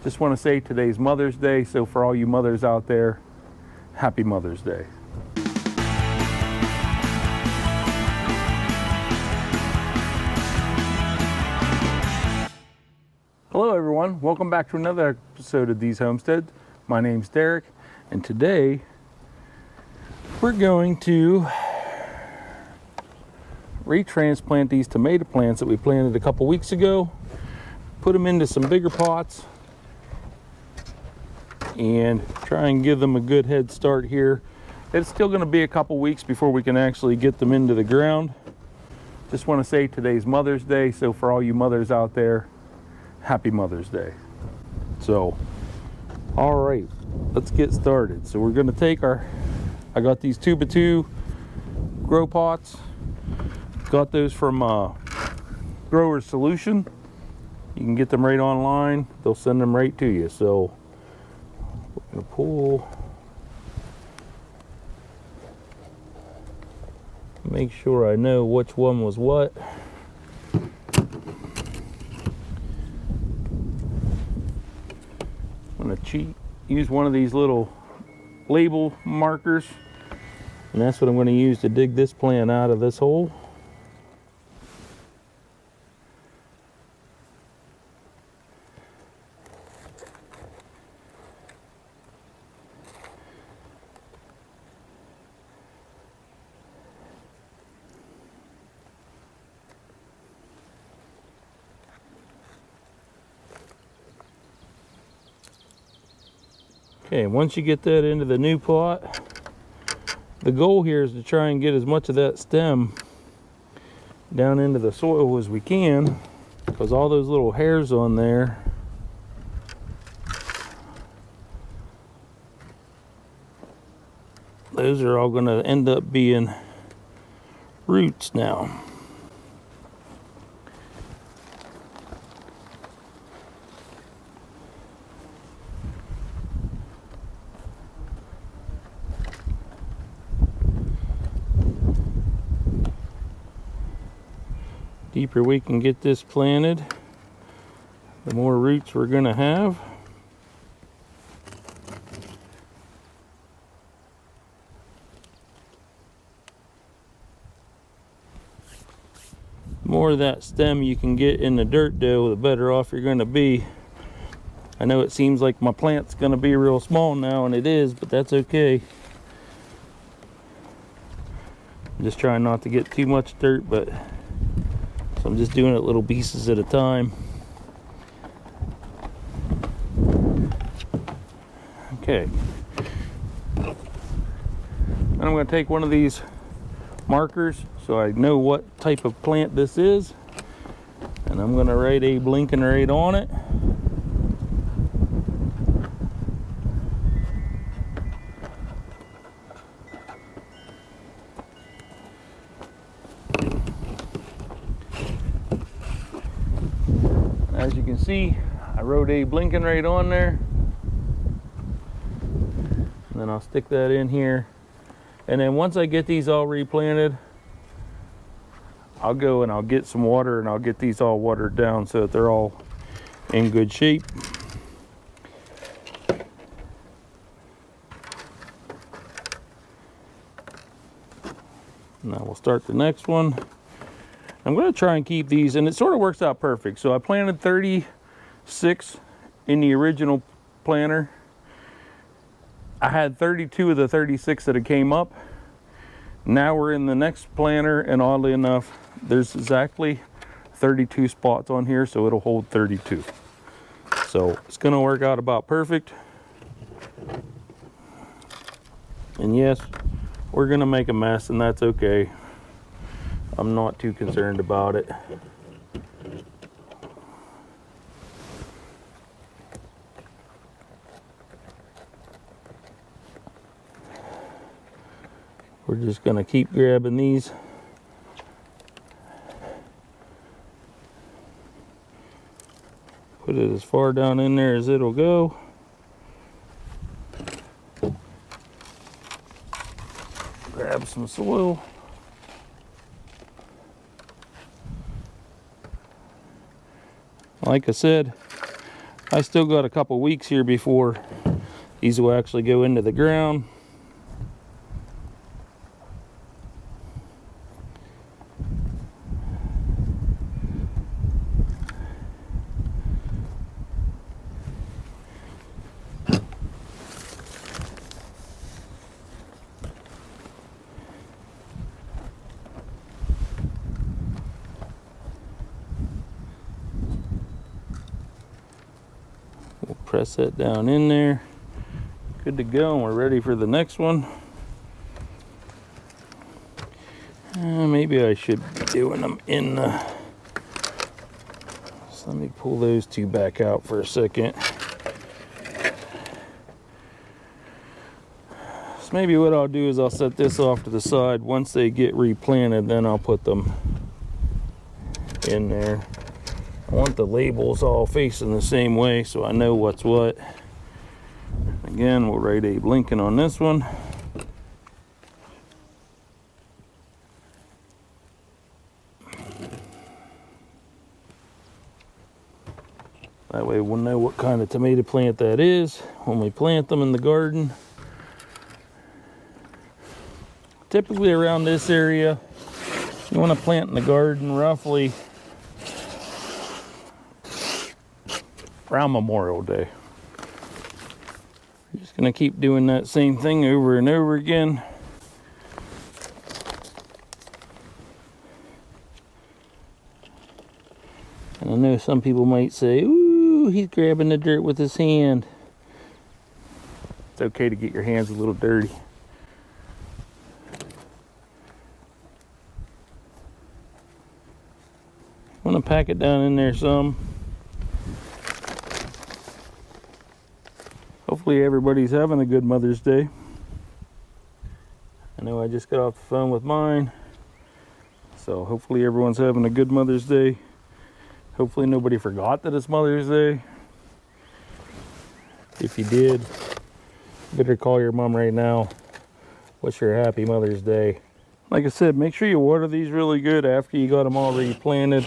Just want to say today's Mother's Day, so for all you mothers out there, happy Mother's Day. Hello everyone, welcome back to another episode of These Homesteads. My name's Derek, and today we're going to retransplant these tomato plants that we planted a couple weeks ago, put them into some bigger pots, and try and give them a good head start here. It's still going to be a couple weeks before we can actually get them into the ground. Just want to say today's Mother's Day, so for all you mothers out there, happy Mother's Day. So, all right, let's get started. So we're going to take I got these 2x2 grow pots. Got those from Grower's Solution. You can get them right online. They'll send them right to you. So we're going to pull, make sure I know which one was what. I'm going to use one of these little label markers, and that's what I'm going to use to dig this plant out of this hole. Okay, once you get that into the new pot, the goal here is to try and get as much of that stem down into the soil as we can, because all those little hairs on there those are all going to end up being roots now. Deeper we can get this planted, the more roots we're going to have. The more of that stem you can get in the dirt dough, the better off you're going to be. I know it seems like my plant's going to be real small now, and it is, but that's okay. I'm just trying not to get too much dirt, but so I'm just doing it little pieces at a time. Okay. And I'm going to take one of these markers so I know what type of plant this is. And I'm going to write Abe Lincoln right on it. As you can see, I wrote Abe Lincoln right on there. And then I'll stick that in here. And then once I get these all replanted, I'll go and I'll get some water and I'll get these all watered down so that they're all in good shape. Now we'll start the next one. I'm going to try and keep these, and it sort of works out perfect. So I planted 36 in the original planter. I had 32 of the 36 that had came up. Now we're in the next planter, and oddly enough, there's exactly 32 spots on here, so it'll hold 32. So it's going to work out about perfect. And yes, we're going to make a mess, and that's okay. I'm not too concerned about it. We're just going to keep grabbing these. Put it as far down in there as it'll go. Grab some soil. Like I said, I still got a couple weeks here before these will actually go into the ground. We'll press that down in there. Good to go, and we're ready for the next one. Maybe I should be doing them in the... So let me pull those two back out for a second. So maybe what I'll do is I'll set this off to the side. Once they get replanted, then I'll put them in there. I want the labels all facing the same way so I know what's what. Again, we'll write Abe Lincoln on this one. That way we'll know what kind of tomato plant that is when we plant them in the garden. Typically around this area, you want to plant in the garden roughly around Memorial Day. You're just going to keep doing that same thing over and over again. And I know some people might say, ooh, he's grabbing the dirt with his hand. It's okay to get your hands a little dirty. I'm going to pack it down in there some. Hopefully everybody's having a good Mother's Day. I know I just got off the phone with mine. So hopefully everyone's having a good Mother's Day. Hopefully nobody forgot that it's Mother's Day. If you did, better call your mom right now. Wish her a happy Mother's Day. Like I said, make sure you water these really good after you got them already planted.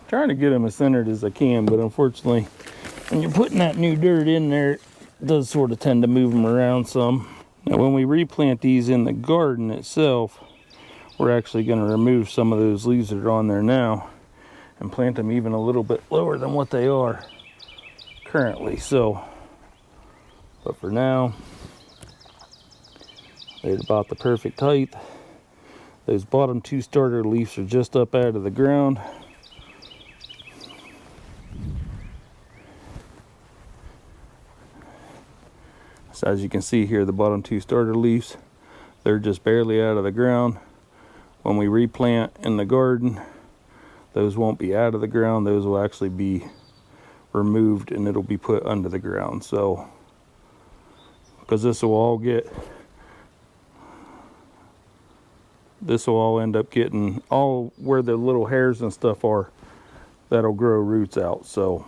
Trying to get them as centered as I can, but unfortunately, when you're putting that new dirt in there, it does sort of tend to move them around some. Now, when we replant these in the garden itself, we're actually going to remove some of those leaves that are on there now and plant them even a little bit lower than what they are currently. So, but for now, they're about the perfect height. Those bottom two starter leaves are just up out of the ground. So as you can see here, the bottom two starter leaves, they're just barely out of the ground. When we replant in the garden, those won't be out of the ground. Those will actually be removed and it'll be put under the ground. So, because this will all end up getting all where the little hairs and stuff are, that'll grow roots out. So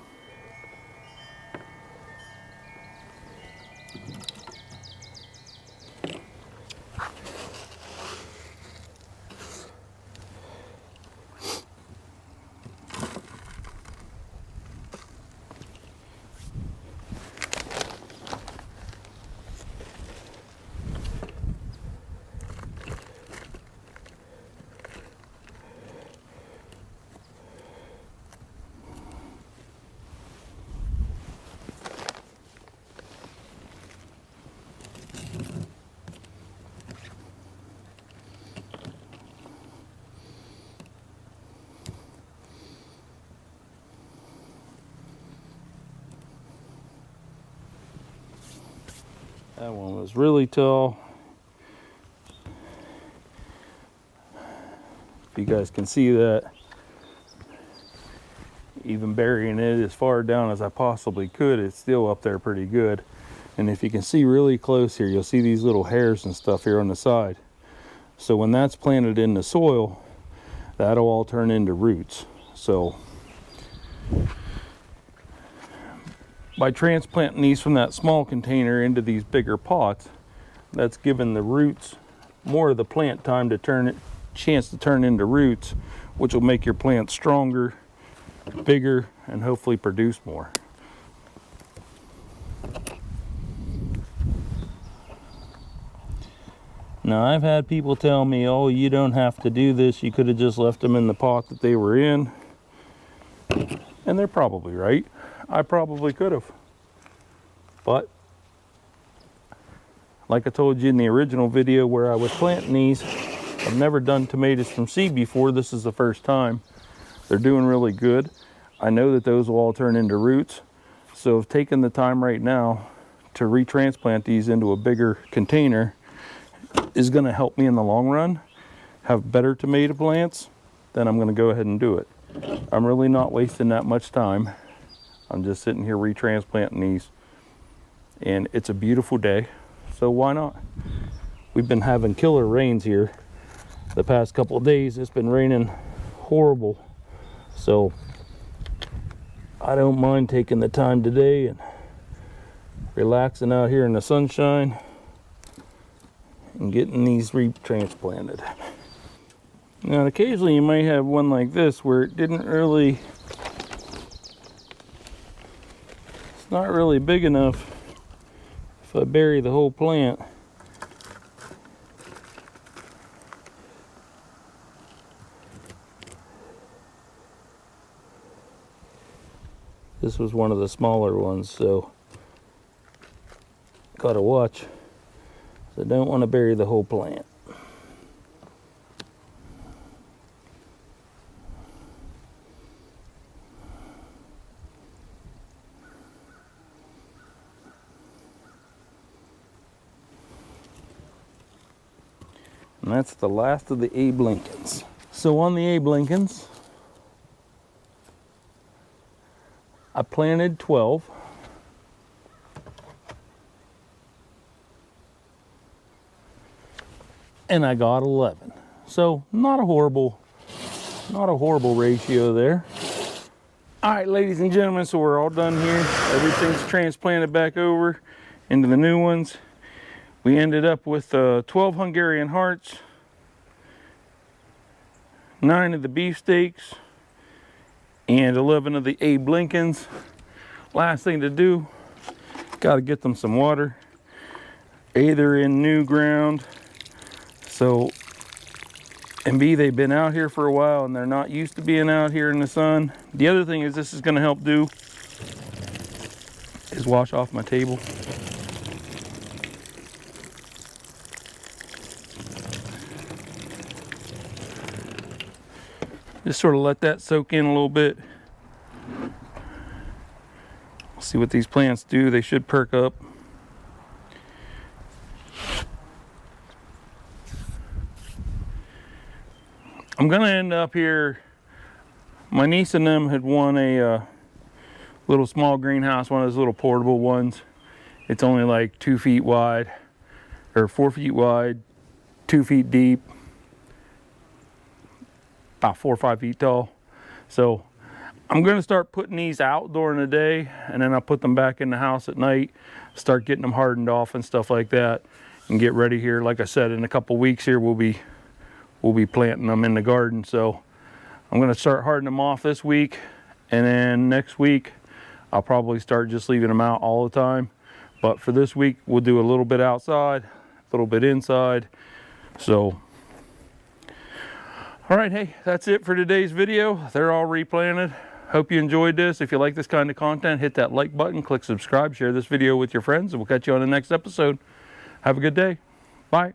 that one was really tall. If you guys can see that, even burying it as far down as I possibly could, it's still up there pretty good. And if you can see really close here, you'll see these little hairs and stuff here on the side. So when that's planted in the soil, that'll all turn into roots. So by transplanting these from that small container into these bigger pots, that's given the roots more of the plant time to turn chance to turn into roots, which will make your plant stronger, bigger, and hopefully produce more. Now, I've had people tell me, oh, you don't have to do this. You could have just left them in the pot that they were in. And they're probably right. I probably could have. But, like I told you in the original video where I was planting these, I've never done tomatoes from seed before. This is the first time. They're doing really good. I know that those will all turn into roots. So I've taken the time right now to retransplant these into a bigger container is going to help me in the long run have better tomato plants. Then I'm going to go ahead and do it. I'm really not wasting that much time. I'm just sitting here retransplanting these, and it's a beautiful day, so why not? We've been having killer rains here the past couple of days. It's been raining horrible, so I don't mind taking the time today and relaxing out here in the sunshine and getting these retransplanted. Now, occasionally you might have one like this where it didn't really, it's not really big enough if I bury the whole plant. This was one of the smaller ones, so gotta watch. So I don't want to bury the whole plant. And that's the last of the Abe Lincolns. So on the Abe Lincolns, I planted 12. And I got 11. So not a horrible ratio there. All right, ladies and gentlemen, so we're all done here. Everything's transplanted back over into the new ones. We ended up with 12 Hungarian hearts, 9 of the beefsteaks, and 11 of the Abe Lincolns. Last thing to do, got to get them some water. A, they're in new ground. So, and B, they've been out here for a while and they're not used to being out here in the sun. The other thing is this is going to help do is wash off my table. Just sort of let that soak in a little bit. See what these plants do. They should perk up. I'm gonna end up here. My niece and them had won a little small greenhouse, one of those little portable ones. It's only like 2 feet wide, or 4 feet wide, 2 feet deep, about 4 or 5 feet tall. So I'm gonna start putting these out during the day, and then I'll put them back in the house at night, start getting them hardened off and stuff like that, and get ready here. Like I said, in a couple weeks here, we'll be planting them in the garden. So I'm going to start hardening them off this week, and then next week I'll probably start just leaving them out all the time. But for this week, we'll do a little bit outside, a little bit inside. So all right, hey, that's it for today's video. They're all replanted. Hope you enjoyed this. If you like this kind of content, hit that like button, click subscribe, share this video with your friends, and we'll catch you on the next episode. Have a good day. Bye.